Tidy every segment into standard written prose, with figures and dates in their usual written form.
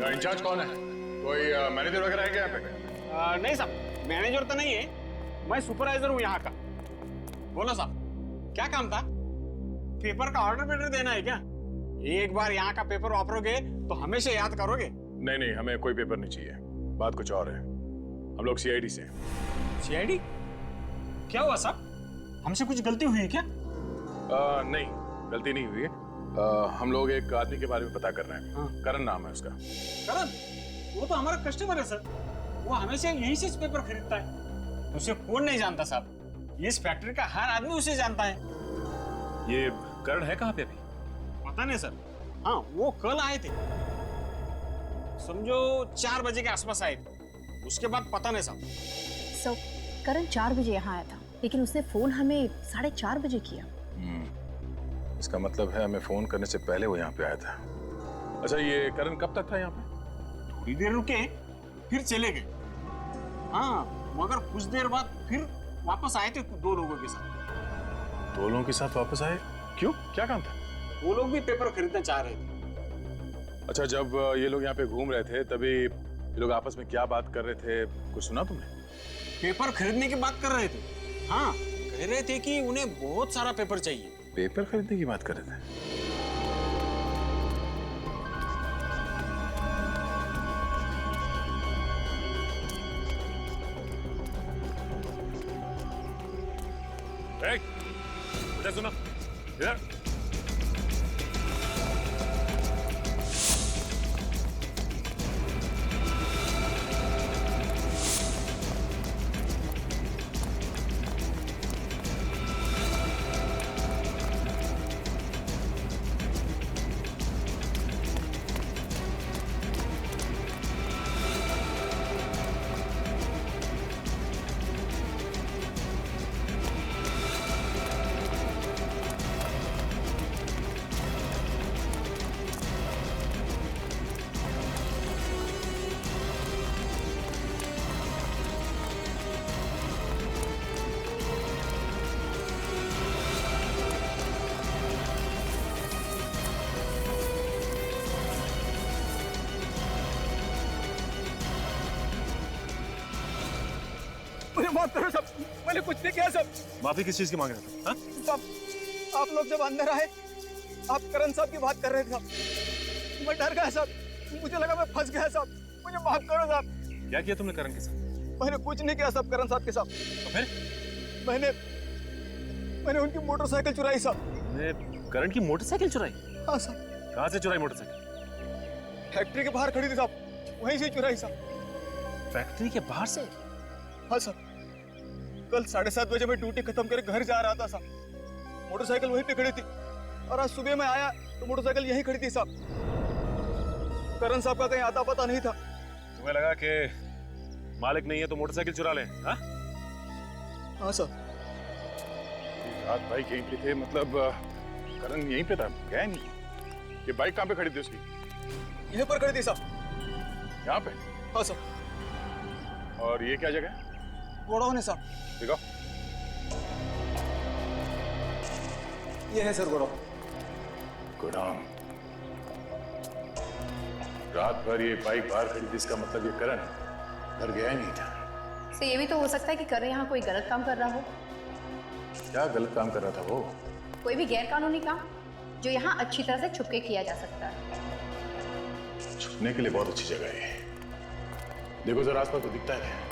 In charge कौन है? कोई मैनेजर वगैरह है क्या यहाँ पे? नहीं साहब, मैनेजर तो नहीं है, मैं सुपरवाइजर हूँ यहाँ का। बोलो साहब, क्या काम था? पेपर का ऑर्डर पेपर देना है क्या? एक बार यहाँ का पेपर वापरोगे तो हमेशा याद करोगे। नहीं नहीं, हमें कोई पेपर नहीं चाहिए। बात कुछ और है। हम लोग सीआईडी से हैं। सीआईडी? क्या हुआ साहब? हमसे कुछ गलती हुई है क्या? नहीं, गलती नहीं हुई है। हम लोग एक आदमी के बारे में पता कर रहे हैं। हाँ। करण नाम है उसका। करण? वो तो हमारा कस्टमर है सर। वो हमेशा यहीं से पेपर खरीदता है। उसे कौन नहीं जानता साहब? इस फैक्ट्री का हर आदमी उसे जानता है। ये करण है कहाँ पे अभी? पता नहीं सर। हाँ, वो कल आए थे, समझो 4 बजे के आसपास आए थे। उसके बाद पता नहीं साहब। सो करण 4 बजे यहाँ आया था, लेकिन उसने फोन हमें 4:30 बजे किया। इसका मतलब है हमें फोन करने से पहले वो यहाँ पे आया था। अच्छा, ये करण कब तक था यहाँ पे? थोड़ी देर रुके, फिर चले गए। हाँ, मगर कुछ देर बाद फिर वापस आए थे 2 लोगों के साथ। 2 लोगों के साथ वापस आए? क्यों, क्या काम था? वो लोग भी पेपर खरीदना चाह रहे थे। अच्छा, जब ये लोग यहाँ पे घूम रहे थे तभी ये लोग आपस में क्या बात कर रहे थे, कुछ सुना तुमने? पेपर खरीदने की बात कर रहे थे। हाँ, कह रहे थे कि उन्हें बहुत सारा पेपर चाहिए। पेपर खरीदने की बात कर रहे थे? इधर सुनो, इधर। मुझे माफ करो सब, मैंने कुछ नहीं किया सब। माफी किस चीज की मांग रहे थे? हाँ? सब आप लोग जब अंदर आए, आप करण साहब की बात कर रहे थे साहब। मैं डर गया साहब, मुझे लगा मैं फंस गया साहब। मुझे माफ करो साहब। क्या किया तुमने करण के साथ? मैंने कुछ नहीं किया साहब करण साहब के साथ। तो फिर? मैंने उनकी मोटरसाइकिल चुराई साहब। तुमने करण की मोटरसाइकिल चुराई? हाँ साहब। कहाँ से चुराई मोटरसाइकिल? फैक्ट्री के बाहर खड़ी थी साहब, वहीं से चुराई साहब। फैक्ट्री के बाहर से? हाँ साहब, कल 7:30 बजे मैं ड्यूटी खत्म कर घर जा रहा था साहब। मोटरसाइकिल वहीं पे खड़ी थी और आज सुबह मैं आया तो मोटरसाइकिल यहीं खड़ी थी साहब। करण साहब का कहीं आता पता नहीं था। तुम्हें लगा कि मालिक नहीं है तो मोटरसाइकिल चुरा लें? हाँ? हाँ साहब। रात बाइक यहीं पे थे, मतलब करण यहीं पे था, गया नहीं? ये बाइक कहाँ पे खड़ी थी उसकी? यहीं पर खड़ी थी साहब। यहाँ पे? हाँ साहब। और ये क्या जगह है? गोडाउन है साहब। देखो, ये है सर गोडाउन। गोडाउन। रात भर ये बाइक बाहर खड़ी थी, इसका मतलब ये करण घर गया ही नहीं था। तो ये भी तो हो सकता है कि करण यहाँ कोई गलत काम कर रहा हो। क्या गलत काम कर रहा था वो? कोई भी गैर कानूनी काम जो यहाँ अच्छी तरह से छुप के किया जा सकता है। छुपने के लिए बहुत अच्छी जगह है। देखो जरा आसपास, तो दिखता है क्या?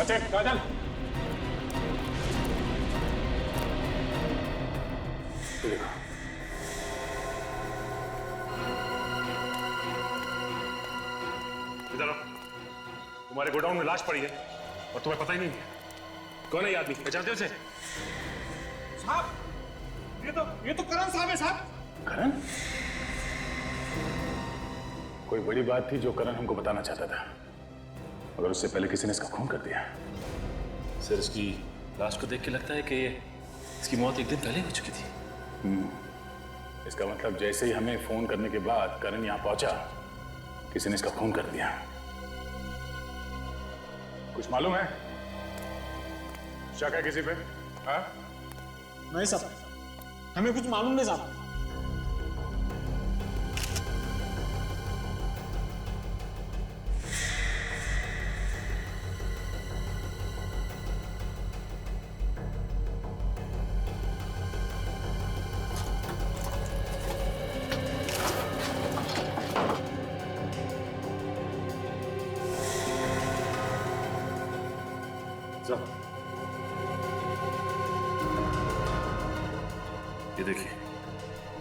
सचिन, काजल, ये देखो। इधर आओ। तुम्हारे गोडाउन में लाश पड़ी है और तुम्हें पता ही नहीं है कौन है ये आदमी, पहचानते हो उसे? साहब ये तो करण साहब है साहब। करण? कोई बड़ी बात थी जो करण हमको बताना चाहता था, मगर उससे पहले किसी ने इसका खून कर दिया। सर, इसकी लाश को देख के लगता है कि इसकी मौत एक दिन पहले हो चुकी थी। इसका मतलब जैसे ही हमें फोन करने के बाद करण यहाँ पहुंचा, किसी ने इसका खून कर दिया। कुछ मालूम है? शक है किसी पे? हाँ? नहीं साहब, हमें कुछ मालूम नहीं साहब। ये देखिए,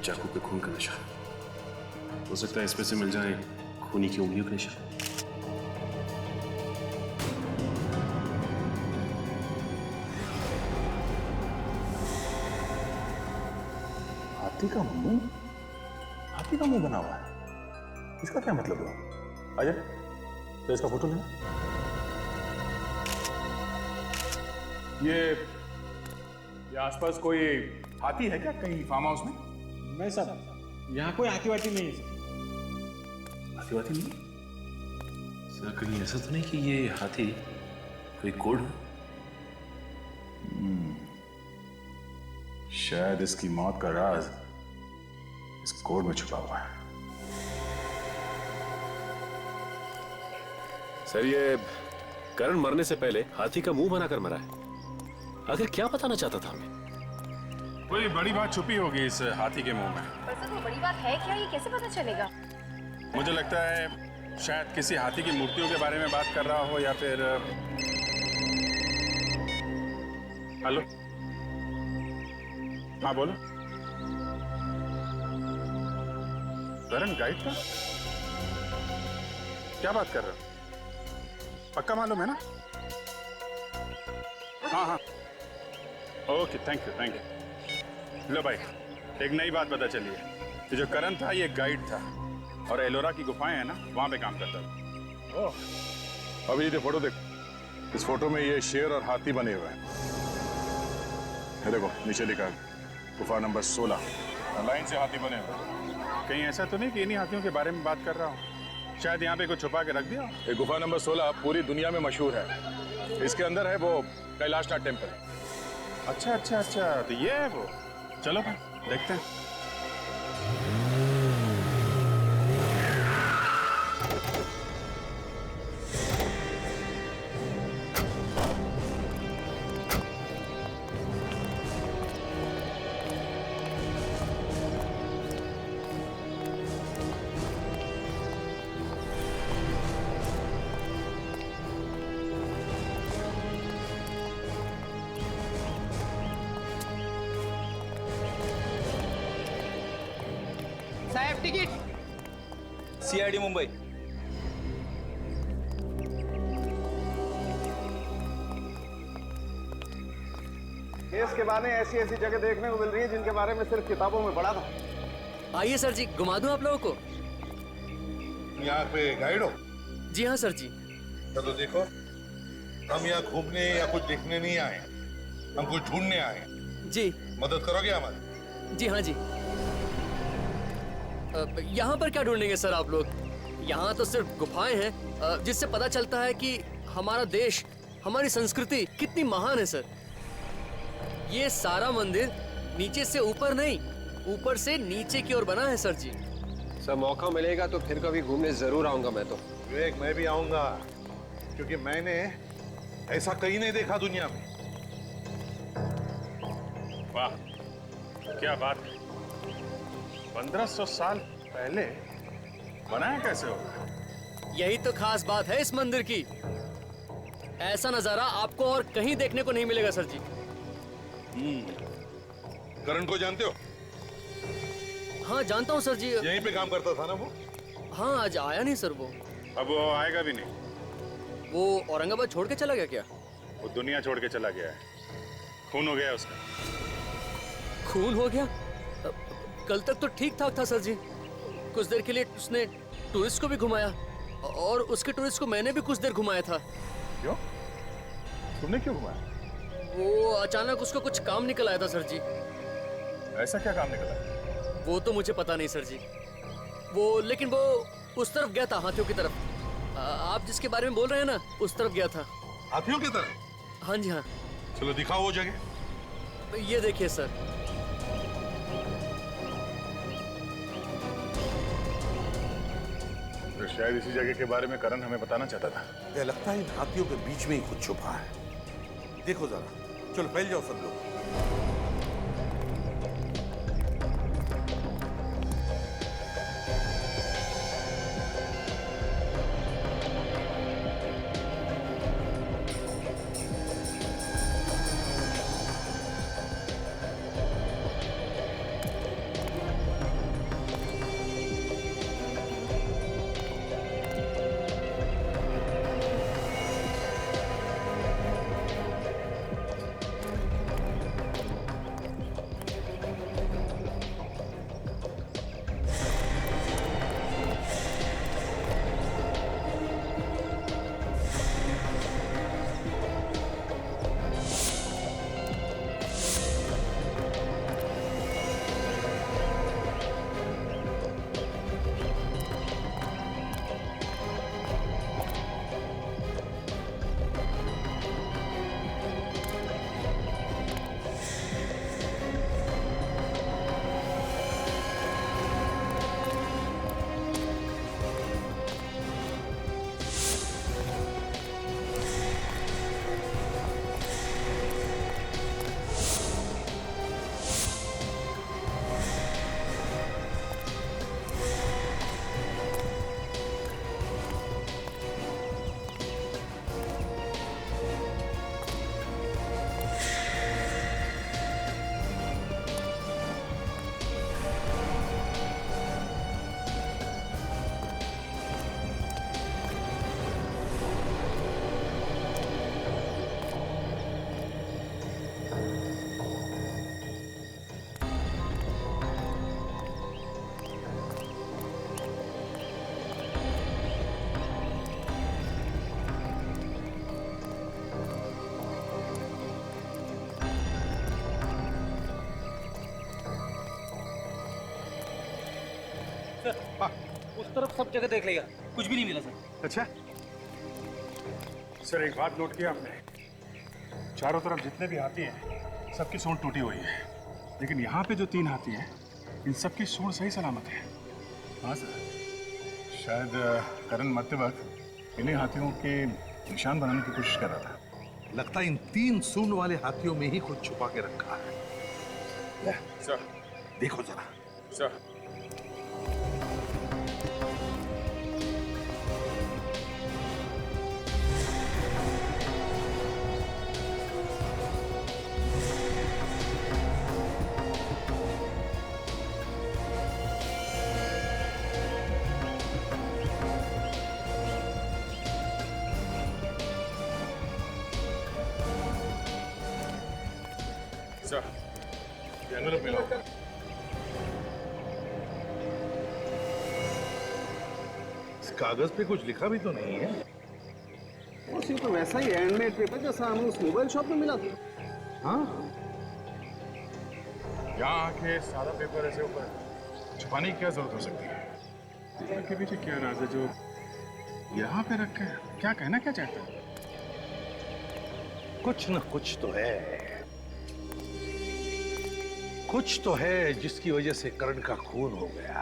चाकू पे खून का निशान। हो सकता है इसमें से मिल जाए खूनी की उंगलियों के निशान। हाथी का मुंह? हाथी का मुंह बना हुआ है, इसका क्या मतलब हुआ? अजय, तो इसका फोटो लेना। ये आसपास कोई हाथी है क्या कहीं फार्म हाउस में? नहीं साहब, यहाँ कोई हाथी वाथी नहीं है सर। हाथी वाथी नहीं? सर, कहीं ऐसा तो नहीं कि ये हाथी कोई कोड हो? शायद इसकी मौत का राज इस कोड में छुपा हुआ है। सर, ये करण मरने से पहले हाथी का मुंह बनाकर मरा है। आखिर क्या बताना चाहता था हमें? कोई बड़ी बात छुपी होगी इस हाथी के मुंह में। पर सर वो बड़ी बात है क्या, ये कैसे पता चलेगा? मुझे लगता है शायद किसी हाथी की मूर्तियों के बारे में बात कर रहा हो, या फिर हेलो, हाँ बोलो। करण गाइड का? क्या बात कर रहे हो? पक्का मालूम है ना? हाँ हाँ, okay, thank you thank you. लो भाई, एक नई बात पता चली है। ये जो करण था ये गाइड था, और एलोरा की गुफाएं है ना, वहां पे काम करता था। ओह, अभी ये फोटो देख। इस फोटो में ये शेर और हाथी बने हुए हैं। ये देखो नीचे लिखा है गुफा नंबर 16, लाइन से हाथी बने हुए हैं। कहीं ऐसा तो नहीं कि इन्हीं हाथियों के बारे में बात कर रहा हूँ? शायद यहाँ पे कुछ छुपा के रख दिया। ये गुफा नंबर 16 पूरी दुनिया में मशहूर है। इसके अंदर है वो कैलाशनाथ टेम्पल। अच्छा अच्छा अच्छा, तो ये है वो। चलो भाई देखते हैं। साहेब तिकीट. CID मुंबई. केस के बारे ऐसी ऐसी जगह देखने को मिल रही है जिनके बारे में सिर्फ किताबों में पढ़ा था। आइए सर जी, घुमा दूं आप लोगों को? यहाँ पे गाइड हो? जी हाँ सर जी। चलो देखो, हम यहाँ घूमने या कुछ देखने नहीं आए, हम कुछ ढूंढने आए। जी। मदद करोगे हमारी? जी हाँ जी। यहाँ पर क्या ढूंढेंगे सर आप लोग? यहाँ तो सिर्फ गुफाएं हैं, जिससे पता चलता है कि हमारा देश, हमारी संस्कृति कितनी महान है सर। ये सारा मंदिर नीचे से ऊपर नहीं, ऊपर से नीचे की ओर बना है सर जी। सर मौका मिलेगा तो फिर कभी घूमने जरूर आऊंगा मैं तो। विवेक, मैं भी आऊंगा, क्योंकि मैंने ऐसा कहीं नहीं देखा दुनिया में। वाह, क्या बात है। 1500 साल पहले बनाया कैसे होगा? यही तो खास बात है इस मंदिर की। ऐसा नजारा आपको और कहीं देखने को नहीं मिलेगा सर जी। करण को जानते हो? हाँ जानता हूँ सर जी। यहीं पे काम करता था ना वो? हाँ आज आया नहीं सर वो। अब वो आएगा भी नहीं। वो औरंगाबाद छोड़ के चला गया क्या? वो दुनिया छोड़ के चला गया है। खून हो गया है उसका। खून हो गया? कल तक तो ठीक ठाक था सर जी। कुछ देर के लिए उसने टूरिस्ट को भी घुमाया और उसके टूरिस्ट को मैंने भी कुछ देर घुमाया था। क्यों? तुमने क्यों घुमाया? वो अचानक उसको कुछ काम निकल आया था सर जी। ऐसा क्या काम निकला? वो तो मुझे पता नहीं सर जी। लेकिन वो उस तरफ गया था, हाथियों की तरफ। आप जिसके बारे में बोल रहे हैं ना, उस तरफ गया था। हाथियों की तरह? हाँ जी हाँ। चलो दिखाओ वो जगह। ये देखिए सर। तो शायद इसी जगह के बारे में करण हमें बताना चाहता था। मुझे लगता है इन हाथियों के बीच में ही कुछ छुपा है। देखो जरा, चलो फैल जाओ सब लोग। उस तरफ सब जगह देख लेगा, कुछ भी नहीं मिला सर। अच्छा सर, एक बात नोट किया आपने? चारों तरफ जितने भी हाथी हैं, सबकी सूंड टूटी हुई है, लेकिन यहाँ पे जो 3 हाथी हैं, इन सबकी सूंड सही सलामत है। हाँ सर, शायद करण मरते वक्त इन्हीं हाथियों के निशान बनाने की कोशिश कर रहा था। लगता है इन 3 सूंड वाले हाथियों में ही कुछ छुपा के रखा है। सर देखो जरा। सर ये एनवेलप मिला होगा। इस कागज पे कुछ लिखा भी तो नहीं है। उसी तो वैसा ही हैंडमेड पेपर जैसा हमें उस मोबाइल शॉप में मिला था। हाँ, यहाँ आके सादा पेपर ऐसे ऊपर छुपाने की क्या जरूरत हो सकती है? के पीछे क्या राज है जो यहाँ पे रख के क्या कहना क्या चाहता है? कुछ न कुछ तो है, कुछ तो है जिसकी वजह से करण का खून हो गया।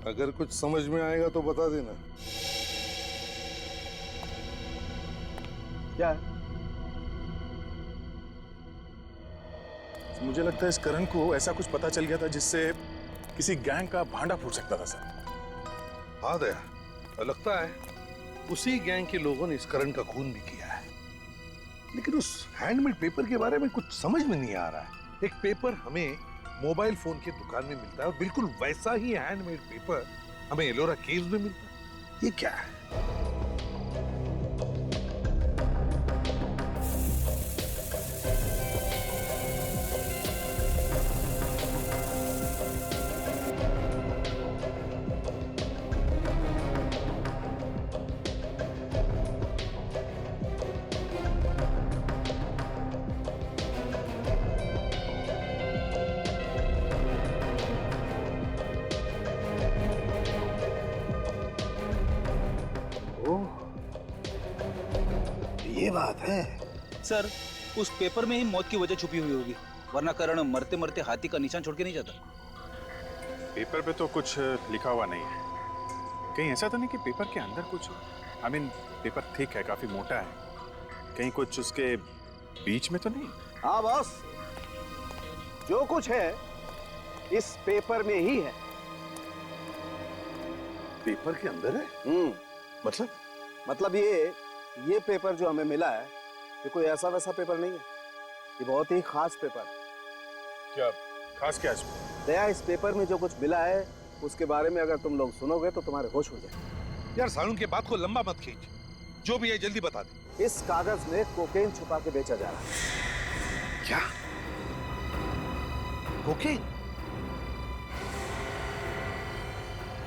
अगर कुछ समझ में आएगा तो बता देना। क्या है? मुझे लगता है इस करण को ऐसा कुछ पता चल गया था जिससे किसी गैंग का भांडा फूट सकता था सर। हाँ दया, लगता है उसी गैंग के लोगों ने इस करण का खून भी किया है। लेकिन उस हैंडमेड पेपर के बारे में कुछ समझ में नहीं आ रहा है। एक पेपर हमें मोबाइल फोन की दुकान में मिलता है और बिल्कुल वैसा ही हैंडमेड पेपर हमें एलोरा केव्स में मिलता है। ये क्या है? ये बात है। सर, उस पेपर में ही मौत की वजह छुपी हुई होगी, वरना करण मरते मरते हाथी का निशान छोड़ के नहीं जाता। पेपर पे तो कुछ लिखा हुआ नहीं है। कहीं ऐसा तो नहीं कि पेपर के अंदर कुछ, आई मीन पेपर थिक है, काफी मोटा है, कहीं कुछ उसके बीच में तो नहीं? हाँ बॉस, जो कुछ है इस पेपर में ही है। पेपर के अंदर है? मतलब ये पेपर जो हमें मिला है, ये कोई ऐसा वैसा पेपर नहीं है। ये बहुत ही खास पेपर है। क्या खास? क्या इसमें? दया, इस पेपर में जो कुछ मिला है उसके बारे में अगर तुम लोग सुनोगे तो तुम्हारे होश उड़ जाएंगे। यार सालून के बात को लंबा मत खींच, जो भी है जल्दी बता दे। इस कागज में कोकेन छुपा के बेचा जा रहा है। क्या? कोकेन?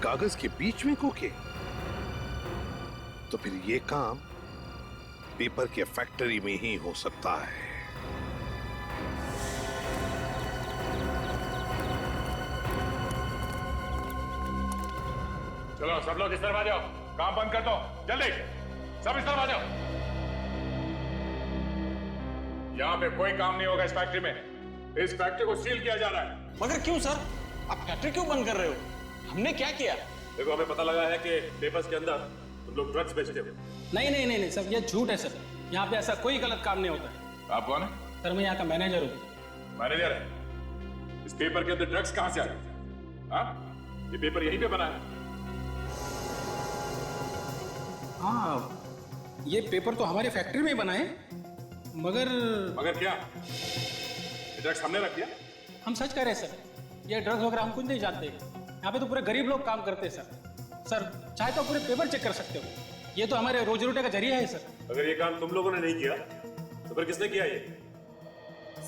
कागज के बीच में कोकेन? तो फिर ये काम पेपर के फैक्ट्री में ही हो सकता है। चलो सब लोग इस तरफ आ जाओ, काम बंद कर दो, जल्दी सब इस तरफ आ जाओ। यहाँ पे कोई काम नहीं होगा इस फैक्ट्री में। इस फैक्ट्री को सील किया जा रहा है। मगर क्यों सर? आप फैक्ट्री क्यों बंद कर रहे हो? हमने क्या किया? देखो, हमें पता लगा है कि पेपर्स के अंदर तुम लोग ड्रग्स बेचते हो। नहीं सर, ये झूठ है सर। यहाँ पे ऐसा कोई गलत काम नहीं होता है। आप कौन है? सर, मैं यहाँ का मैनेजर हूँ। मैनेजर है? इस पेपर के अंदर ड्रग्स कहाँ से आ गए? हाँ, ये पेपर यहीं पे बना है। हाँ, ये पेपर तो हमारे फैक्ट्री में ही बना है, मगर क्या? ये ड्रग्स हमने रख दिया? हम सच कह रहे हैं सर, ये ड्रग्स वगैरह हम कुछ नहीं जानते। यहाँ पे तो पूरे गरीब लोग काम करते हैं सर। चाहे तो पूरे पेपर चेक कर सकते हो। ये तो हमारे रोजी रोटी का जरिया है सर। अगर ये काम तुम लोगों ने नहीं किया तो फिर किसने किया ये?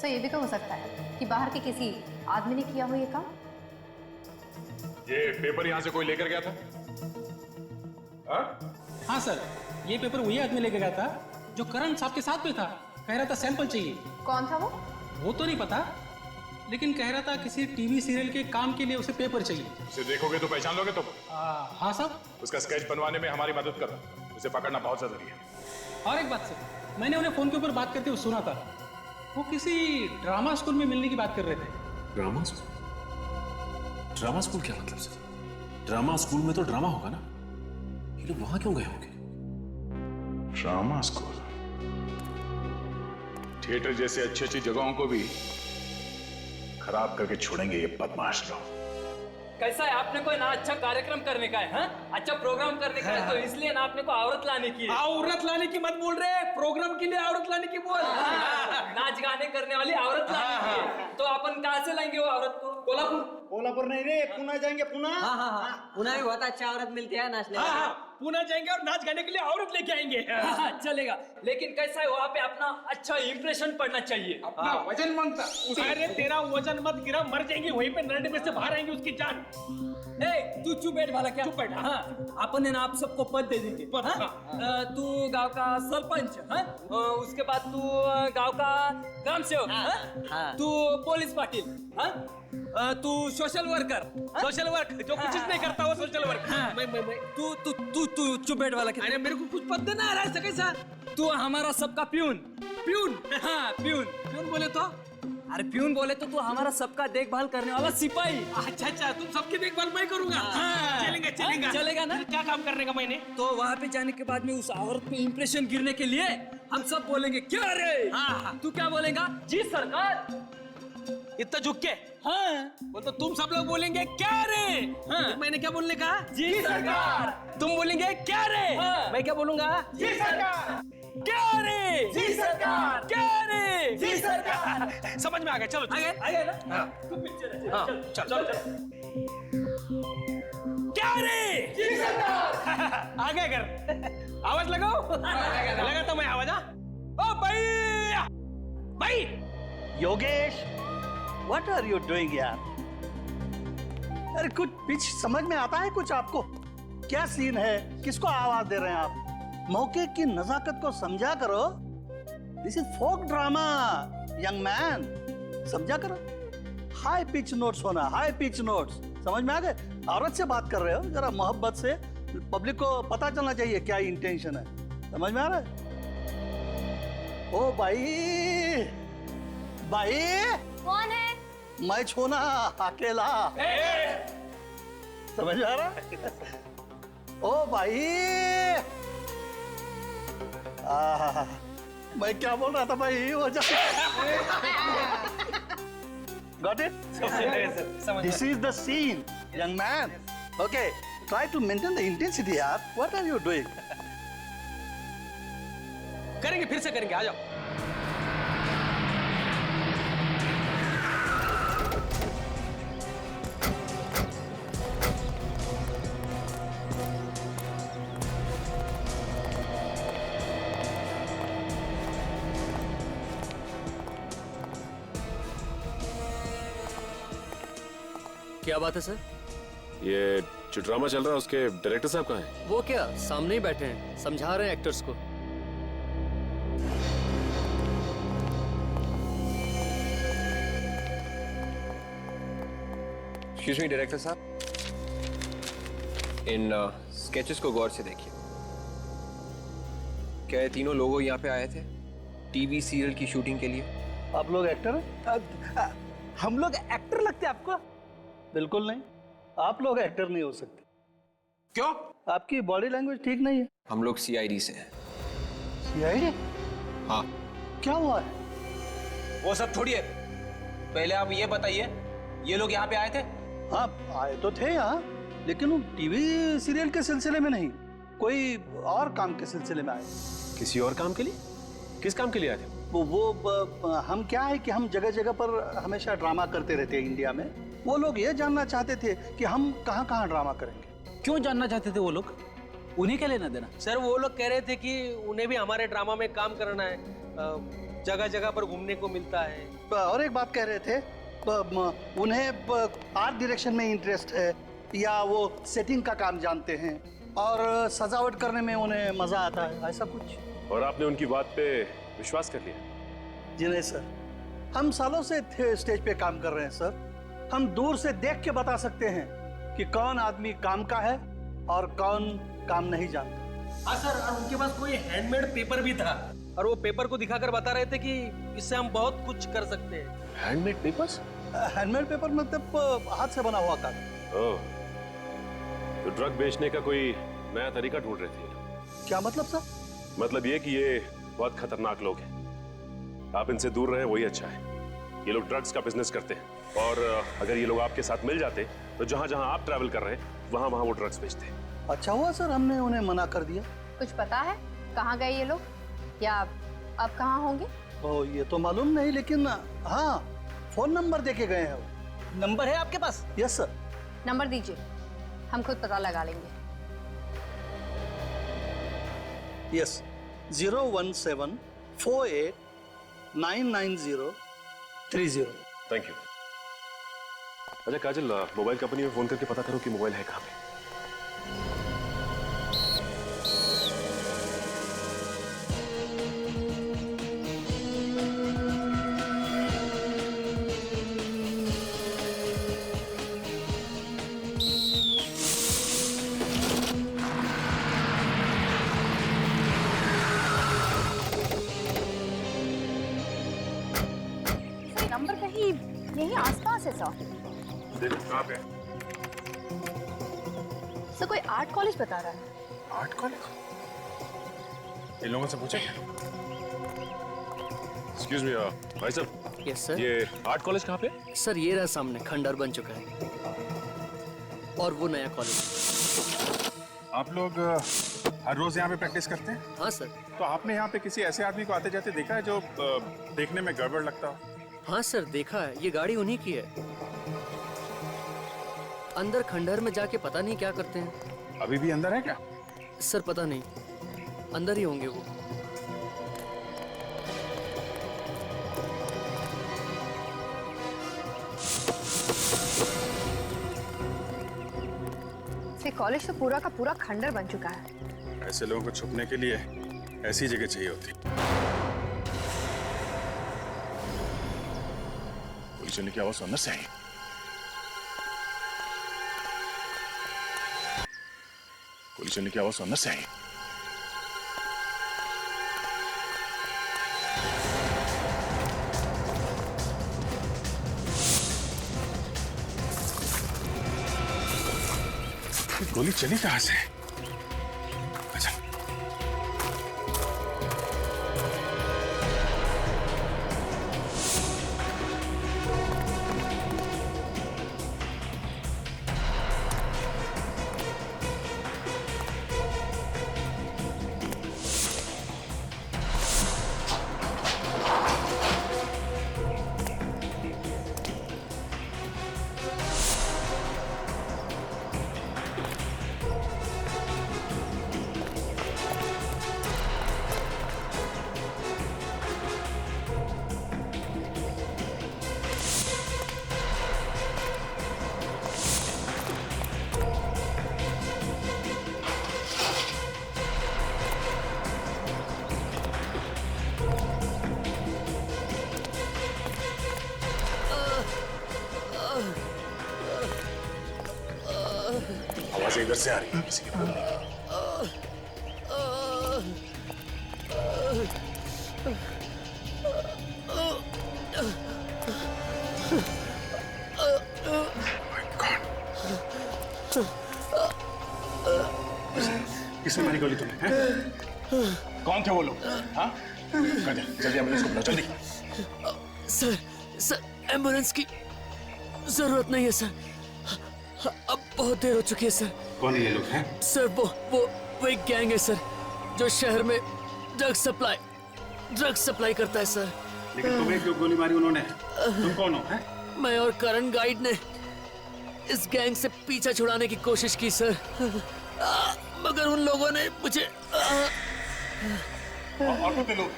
सर ये भी तो हो सकता है कि बाहर के किसी आदमी ने किया हो ये काम। ये पेपर यहाँ से कोई लेकर गया था? हाँ सर, ये पेपर वही आदमी लेके गया था जो करण साहब के साथ में था। कह रहा था सैंपल चाहिए। कौन था वो? वो तो नहीं पता, लेकिन कह रहा था किसी टीवी सीरियल के काम के लिए उसे पेपर चाहिए। उसे देखोगे तो पहचान लोगे तुम? हाँ साहब। उसका स्केच बनवाने में हमारी मदद करना, उसे पकड़ना बहुत जरूरी है। और एक बात सर, मैंने उन्हें फोन के ऊपर बात करते हुए सुना था, वो किसी ड्रामा स्कूल में मिलने की बात कर रहे थे। Drama school? ड्रामा स्कूल क्या मतलब सर? ड्रामा स्कूल में तो ड्रामा होगा ना, ये लोग वहां क्यों गए होंगे? Drama school? थिएटर जैसे अच्छी अच्छी जगहों को भी खराब करके छोड़ेंगे ये बदमाश लोग। कैसा है, आपने कोई ना अच्छा कार्यक्रम करने का है, हाँ? अच्छा प्रोग्राम करने का है, तो इसलिए ना आपने को औरत लाने की है। औरत लाने की मत बोल रहे, प्रोग्राम के लिए औरत लाने की बोल। नाच गाने करने वाली औरत लाने की है। तो अपन कहाँ से लाएंगे वो औरत को? कोल्हापुर नहीं रे, पुणे जाएंगे। पुणे? हाँ, पुणे में बहुत अच्छा औरत मिलती है नाचने। पुणे जाएंगे और नाच गाने के लिए औरत लेके आएंगे। चलेगा, लेकिन कैसा है वहाँ पे अपना अच्छा इंप्रेशन पड़ना चाहिए। अपना वजन मांगता। अरे तेरा वजन मत गिरा, मर जाएंगे वहीं पे, नरडे में से बाहर आएंगे उसकी जान। तू चुप बैठ वाला क्या? चुप बैठ। हाँ, अपन है ना आप सबको पद दे देंगे। तू गांव का सरपंच, हाँ? उसके बाद तू गांव का ग्राम सेवक, तू पुलिस पाटिल, हाँ? तू सोशल वर्कर। सोशल वर्क जो कुछ नहीं करता वो सोशल वर्क। तू चुप बैठ वाला क्या? अरे मेरे को कुछ पद देना आ रहा है कैसा? तू हमारा सबका प्यून। प्यून? हाँ प्यून। प्यून बोले तो? अरे प्यून बोले तो तू हमारा सबका देखभाल करने वाला सिपाही। अच्छा, तुम सबकी देखभाल मैं करूंगा। चलेगा चलेगा ना? क्या काम करने का मैंने? तो वहाँ पे जाने के बाद में उस औरत पे इंप्रेशन गिरने के लिए हम सब बोलेंगे क्या रे। हाँ। तू क्या बोलेगा? जी सरकार। इतना झुक के हाँ बोल तो तुम सब लोग बोलेंगे क्या रे। हाँ मैंने क्या बोलने कहा? जी सरकार। तुम बोलेंगे क्या रे। हाँ। मैं क्या बोलूंगा? जी सरकार। क्या रे। जी सरकार। क्या रे। जी सरकार। समझ में आ गया। चलो आगे आगे ना। हाँ। हाँ चल चल क्या रे। जी सरकार। आगे कर आवाज लगाओ। लगा तो मैं आवाज। ओ भाई भाई Yogesh, what are you doing यार? अरे कुछ पिच समझ में आता है कुछ आपको? क्या सीन है? किसको आवाज दे रहे हैं आप? मौके की नजाकत को समझा करो। This is folk drama young man, समझा करो। हाई पिच नोट्स होना, हाई पिच नोट्स, समझ में आ गए? औरत से बात कर रहे हो, जरा मोहब्बत से, पब्लिक को पता चलना चाहिए क्या इंटेंशन है। समझ में आ रहा है? ओ भाई, भाई कौन है? मैं छोना अकेला। समझ में आ रहा? ओ भाई, मैं क्या बोल रहा था भाई? वो Got it? This is the scene, young man. Okay, try to maintain the intensity, yaar. What are you doing? करेंगे, फिर से करेंगे, आ जाओ। क्या बात है सर? ये जो ड्रामा चल रहा है उसके डायरेक्टर साहब कहाँ हैं? वो क्या सामने ही बैठे हैं, समझा रहे हैं एक्टर्स को। एक्सक्यूज मी डायरेक्टर साहब, इन स्केचेस को गौर से देखिए। क्या ये तीनों लोग यहाँ पे आए थे टीवी सीरियल की शूटिंग के लिए? आप लोग एक्टर हैं? हम लोग एक्टर लगते हैं आपको? बिल्कुल नहीं, आप लोग एक्टर नहीं हो सकते। क्यों? आपकी बॉडी लैंग्वेज ठीक नहीं है। हम लोग सीआईडी से हैं। सीआईडी? हाँ। क्या हुआ है? वो सब छोड़िए, पहले आप ये बताइए, ये लोग यहाँ पे आए थे? हाँ आए तो थे यहाँ, लेकिन वो टीवी सीरियल के सिलसिले में नहीं, कोई और काम के सिलसिले में आए। किसी और काम के लिए? किस काम के लिए आए थे? हम क्या है कि हम जगह जगह पर हमेशा ड्रामा करते रहते हैं इंडिया में। वो लोग ये जानना चाहते थे कि हम कहाँ कहाँ ड्रामा करेंगे। क्यों जानना चाहते थे वो लोग? उन्हीं के लेना देना? सर वो लोग कह रहे थे कि उन्हें भी हमारे ड्रामा में काम करना है, जगह जगह पर घूमने को मिलता है। और एक बात कह रहे थे, उन्हें आर्ट डायरेक्शन में इंटरेस्ट है, या वो सेटिंग का काम जानते हैं और सजावट करने में उन्हें मजा आता है, ऐसा कुछ। और आपने उनकी बात पे विश्वास कर लिया? जी नहीं सर, हम सालों से स्टेज पे काम कर रहे हैं सर। हम दूर से देख के बता सकते हैं कि कौन आदमी काम का है और कौन काम नहीं जानता। हाँ सर, और उनके पास कोई हैंडमेड पेपर भी था और वो पेपर को दिखाकर बता रहे थे कि इससे हम बहुत कुछ कर सकते हैं। Handmade papers? हैंडमेड पेपर मतलब हाथ से बना हुआ कागज। ओह, तो ड्रग बेचने का कोई नया तरीका ढूंढ रहे थे। क्या मतलब सर? मतलब ये कि ये बहुत खतरनाक लोग हैं, आप इनसे दूर रहें वही अच्छा है। ये लोग ड्रग्स का बिजनेस करते हैं और अगर ये लोग आपके साथ मिल जाते तो जहां जहां आप ट्रैवल कर रहे हैं वहां वहां वो ड्रग्स बेचते हैं। अच्छा हुआ सर हमने उन्हें मना कर दिया। कुछ पता है कहाँ गए ये लोग, या अब कहाँ होंगे? ओ ये तो मालूम नहीं, लेकिन हाँ फोन नंबर देके गए हैं वो। नंबर है आपके पास? Yes sir. नंबर दीजिए, हम खुद पता लगा लेंगे। यस, 01748999030। Thank you. अच्छा काजल, मोबाइल कंपनी में फोन करके पता करो कि मोबाइल है कहाँ पे। नंबर कहीं यहीं आसपास है सर। देखो कहाँ पे? सर कोई आर्ट कॉलेज बता रहा है। Art college? इन लोगों से पूछा क्या? एक्सक्यूज मी भाई साहब, यस सर। ये आर्ट कॉलेज कहाँ पे? सर ये रहा सामने, खंडर बन चुका है और वो नया कॉलेज। आप लोग हर रोज यहाँ पे प्रैक्टिस करते हैं? हाँ सर। तो आपने यहाँ पे किसी ऐसे आदमी को आते जाते देखा है जो देखने में गड़बड़ लगता हो? हाँ सर देखा है, ये गाड़ी उन्हीं की है। अंदर खंडहर में जाके पता नहीं क्या करते हैं। अभी भी अंदर है क्या? सर पता नहीं, अंदर ही होंगे वो। ये कॉलेज तो पूरा का पूरा खंडर बन चुका है। ऐसे लोगों को छुपने के लिए ऐसी जगह चाहिए होती। पुलिस ने क्या आवाज सुनना चाहिए। पुलिस ने क्या आवाज सुनना चाहिए। गोली चली कहां से? अच्छा आवाज इधर से आ रही है, किसी के बोलने की। किसने मारी गोली तुम्हें? कौन थे वो लोग? हाँ? जल्दी एम्बुलेंस को बुलाओ, जल्दी। सर एम्बुलेंस की जरूरत नहीं है सर, अब बहुत देर हो चुकी है सर। कौन है ये लोग हैं? सर वो एक गैंग है सर, जो शहर में ड्रग सप्लाई करता है सर। लेकिन तुम्हें क्यों गोली मारी उन्होंने? तुम कौन हो? मैं और करण गाइड ने इस गैंग से पीछा छुड़ाने की कोशिश की सर, मगर उन लोगों ने मुझे ऑटो पे लोग।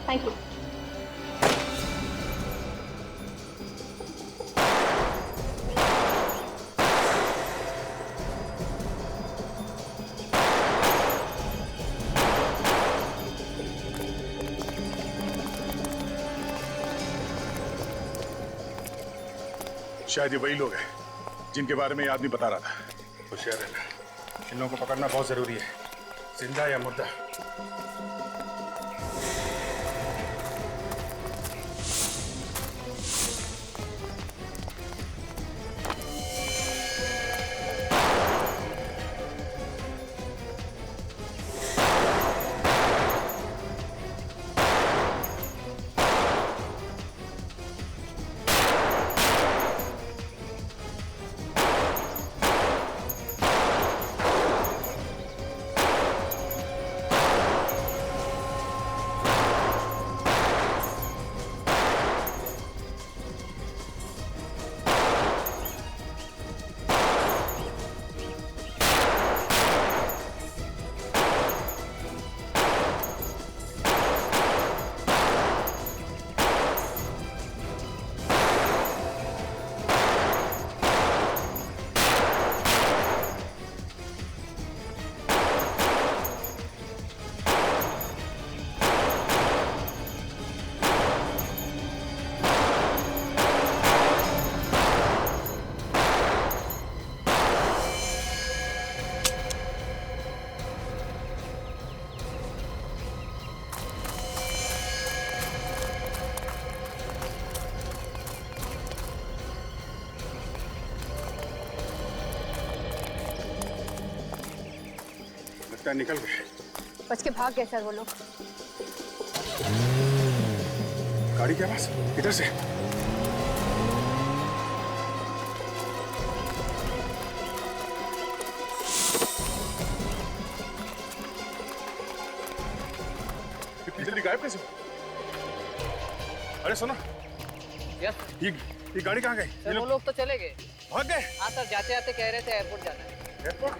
Thank you. शायद ये वही लोग हैं जिनके बारे में ये आदमी बता रहा था। होशियार रहना, इन लोगों को पकड़ना बहुत जरूरी है, जिंदा या मुर्दा। लगता है निकल गए। बच के भाग गए सर वो लोग। गाड़ी के पास इधर से। इतनी जल्दी गायब कैसे? अरे सुनो, ये गाड़ी कहाँ गई? सर वो लोग तो चले गए। भाग गए? हाँ सर, जाते जाते कह रहे थे एयरपोर्ट जाना है। एयरपोर्ट?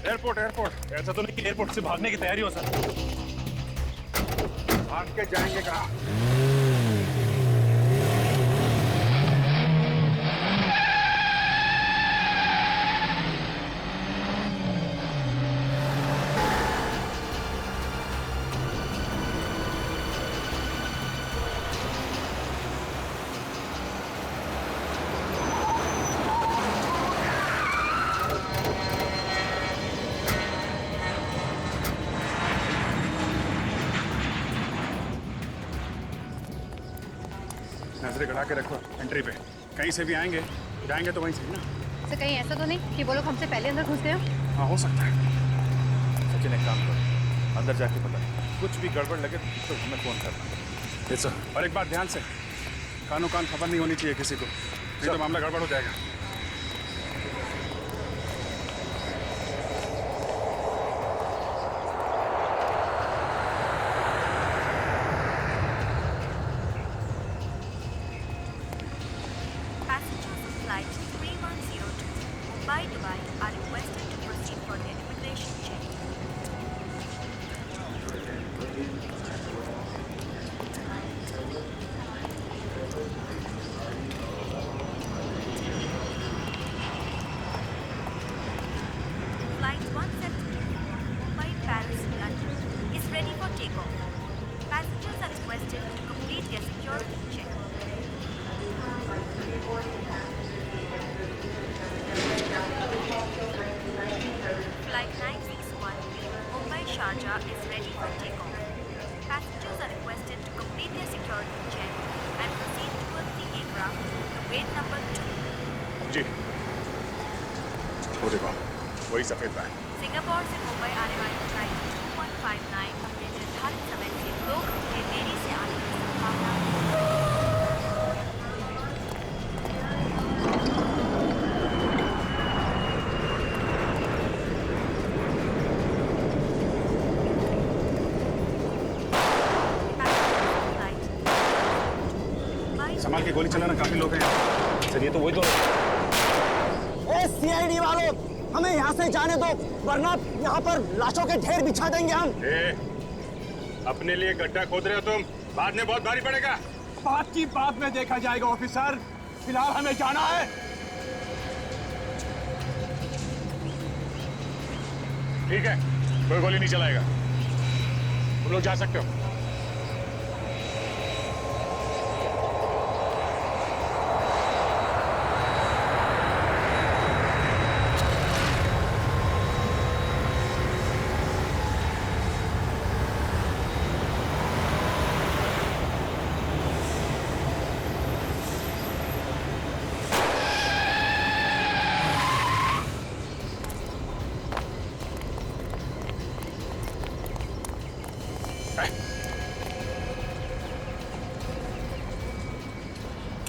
एयरपोर्ट एयरपोर्ट ऐसा तो नहीं कि एयरपोर्ट से भागने की तैयारी हो सर। भाग के जाएंगे कहाँ? नजरें गड़ा के रखो एंट्री पे, कहीं से भी आएंगे जाएंगे तो वहीं से ना। सर कहीं ऐसा तो नहीं कि वो लोग हमसे पहले अंदर घुस गए हो? हाँ हो सकता है। सचिन एक काम करो, अंदर जाके पता कुछ भी गड़बड़ लगे तो हमें फोन करना। ये सर। और एक बात ध्यान से, कानों कान खबर नहीं होनी चाहिए किसी को, नहीं तो मामला गड़बड़ हो जाएगा। वही सफेद बैग। सिंगापुर से मुंबई आने वाली फ्लाइट 2.59 अपने निर्धारित समय से 2 घंटे देरी से आने की संभावना है। संभाल के गोली चलाना, काफी लोग हैं। सर ये तो वही तो। सीआईडी वालों, हमें यहाँ से जाने दो वरना यहाँ पर लाशों के ढेर बिछा देंगे हम। अपने लिए गड्ढा खोद रहे हो तुम, बाद में बहुत भारी पड़ेगा। बात की बात में देखा जाएगा ऑफिसर, फिलहाल हमें जाना है। ठीक है, कोई गोली नहीं चलाएगा, तुम लोग जा सकते हो।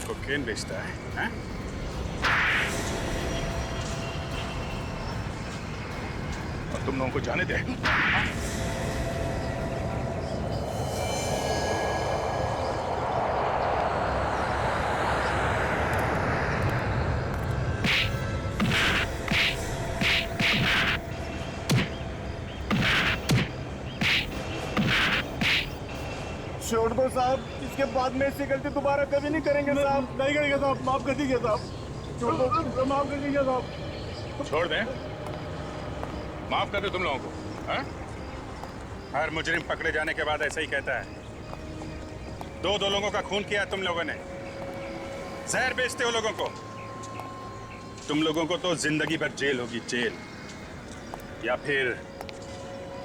कोकेन बेचता है, हैं? और तुम लोगों को जाने दे। छोड़ दो साहब, इसके बाद में ऐसी गलती दोबारा कभी नहीं करेंगे साहब। नहीं करेंगे साहब, माफ कर दीजिए साहब। छोड़ दो, माफ कर दीजिए साहब। छोड़ दें? माफ कर दे तुम लोगों को, हैं? हर मुजरिम पकड़े जाने के बाद ऐसा ही कहता है। दो लोगों का खून किया तुम लोगों ने, जहर बेचते हो लोगों को। तुम लोगों को तो जिंदगी भर जेल होगी, जेल या फिर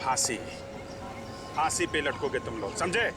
फांसी। फांसी पे लटकोगे तुम लोग, समझे?